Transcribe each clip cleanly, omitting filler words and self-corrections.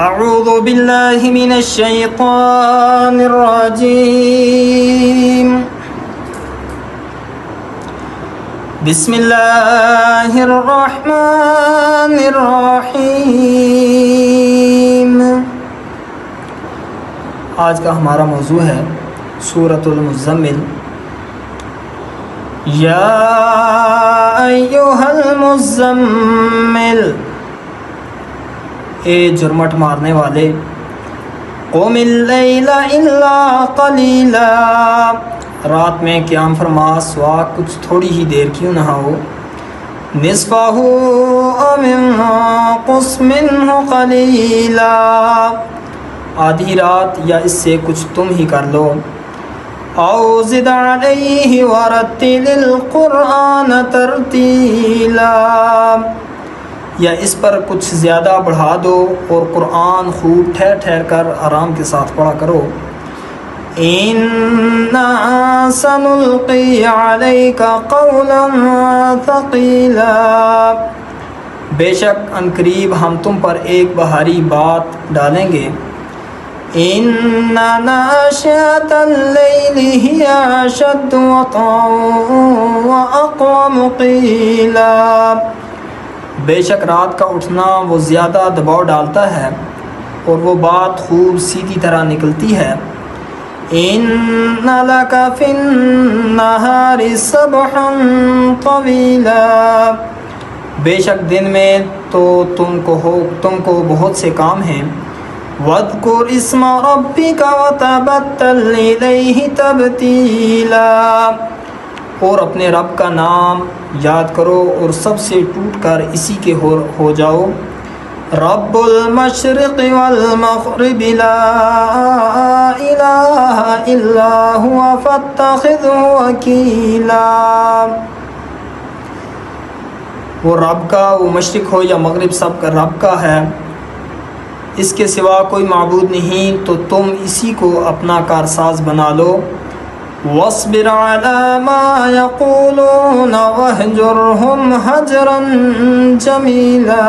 اعوذ باللہ من الشیطان الرجیم بسم اللہ الرحمن الرحیم۔ آج کا ہمارا موضوع ہے سورۃ المزمل۔ یا ایھا المزمل، اے جرمٹ مارنے والے، قم اللیل الا قلیلا، رات میں قیام فرما سوا کچھ تھوڑی ہی دیر کیوں نہ ہو، نصفہ او انقص منہ قلیلا، آدھی رات یا اس سے کچھ تم ہی کر لو، او زد علیہ ورتل القرآن ترتیلا، یا اس پر کچھ زیادہ بڑھا دو اور قرآن خوب ٹھہر ٹھہر کر آرام کے ساتھ پڑھا کرو۔ اِنَّا سَنُلْقِي عَلَيْكَ قَوْلًا ثَقِيلًا، بے شک عنقریب ہم تم پر ایک بھاری بات ڈالیں گے۔ اِنَّ نَاشِئَةَ اللَّيْلِ هِيَ أَشَدُّ وَطْئًا وَأَقْوَمُ قِيلًا، بے شک رات کا اٹھنا وہ زیادہ دباؤ ڈالتا ہے اور وہ بات خوب سیدھی طرح نکلتی ہے۔ اِنَّ لَكَ فِي النَّهَارِ سَبْحًا طَوِيلًا، بے شک دن میں تو تم کو بہت سے کام ہیں۔ وَاذْكُرِ اسْمَ رَبِّكَ وَتَبَتَّلْ إِلَيْهِ تَبْتِيلًا، اور اپنے رب کا نام یاد کرو اور سب سے ٹوٹ کر اسی کے ہو جاؤ۔ رب المشرق والمغرب لا الہ الا هو فاتخذہ وکیلا، وہ رب کا، وہ مشرق ہو یا مغرب سب کا رب کا ہے، اس کے سوا کوئی معبود نہیں، تو تم اسی کو اپنا کارساز بنا لو۔ واصبر علی ما یقولون واہجرہم حجرا جمیلا،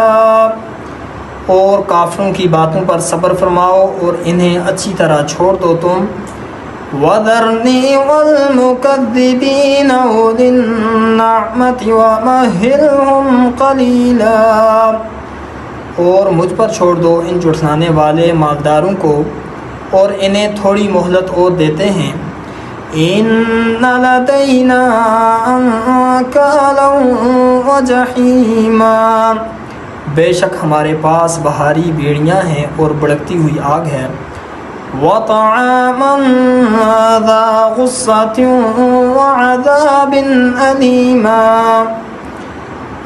اور کافروں کی باتوں پر صبر فرماؤ اور انہیں اچھی طرح چھوڑ دو تم۔ وَذَرْنِي وَالْمُكَذِّبِينَ أُولِي النَّعْمَةِ وَمَهِّلْهُمْ قَلِيلًا، اور مجھ پر چھوڑ دو ان جھٹلانے والے مالداروں کو اور انہیں تھوڑی مہلت اور دیتے ہیں۔ اِنَّ لَدَيْنَا أَنكَالًا وَجَحِيمًا، بے شک ہمارے پاس بہاری بیڑیاں ہیں اور بھڑکتی ہوئی آگ ہے۔ وَطَعَامًا ذَا غُصَّةٍ وَعَذَابٍ أَلِيمًا،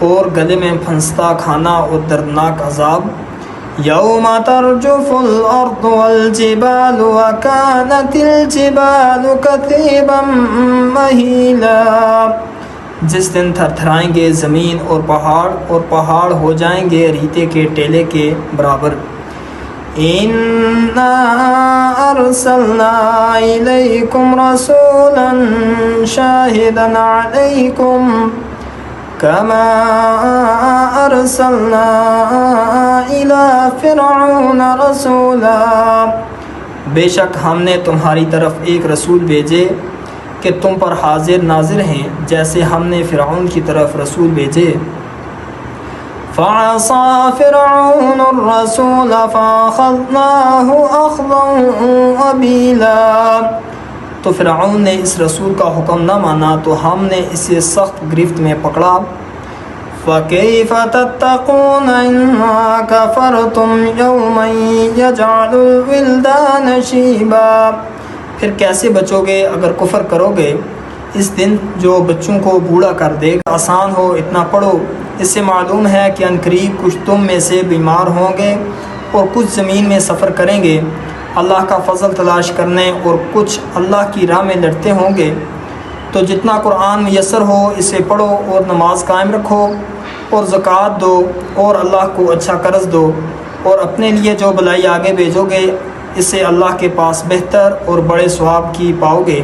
اور گلے میں پھنستا کھانا اور دردناک عذاب۔ یوم ترجف الارض والجبال وکانت الجبال کثیبا مہیلا، جس دن تھر تھرائیں گے زمین اور پہاڑ ہو جائیں گے ریتے کے ٹیلے کے برابر۔ اِنَّا أَرْسَلْنَا إِلَيْكُمْ رَسُولًا شَاهِدًا عَلَيْكُمْ كَمَا أَرْسَلْنَا إِلَى فِرْعَوْنَ رَسُولًا، بے شک ہم نے تمہاری طرف ایک رسول بھیجے کہ تم پر حاضر ناظر ہیں، جیسے ہم نے فرعون کی طرف رسول بھیجے۔ فَعَصَى فِرْعَوْنُ الرَّسُولَ فَأَخَذْنَاهُ أَخْذًا وَبِيلًا، تو فرعون نے اس رسول کا حکم نہ مانا تو ہم نے اسے سخت گرفت میں پکڑا۔ فَكَيْفَ تَتَّقُونَ إِن كَفَرْتُمْ يَوْمًا يَجْعَلُ الْوِلْدَانَ شِيبًا، پھر کیسے بچو گے اگر کفر کرو گے اس دن جو بچوں کو بوڑھا کر دے گا۔ آسان ہو اتنا پڑھو، اس سے معلوم ہے کہ عنقریب کچھ تم میں سے بیمار ہوں گے اور کچھ زمین میں سفر کریں گے اللہ کا فضل تلاش کرنے، اور کچھ اللہ کی راہ میں لڑتے ہوں گے۔ تو جتنا قرآن میسر ہو اسے پڑھو اور نماز قائم رکھو اور زکوٰۃ دو اور اللہ کو اچھا قرض دو، اور اپنے لیے جو بلائی آگے بھیجو گے اسے اللہ کے پاس بہتر اور بڑے ثواب کی پاؤ گے،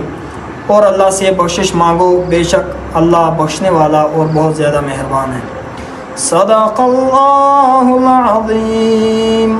اور اللہ سے بخشش مانگو، بے شک اللہ بخشنے والا اور بہت زیادہ مہربان ہے۔ صدق اللہ العظیم۔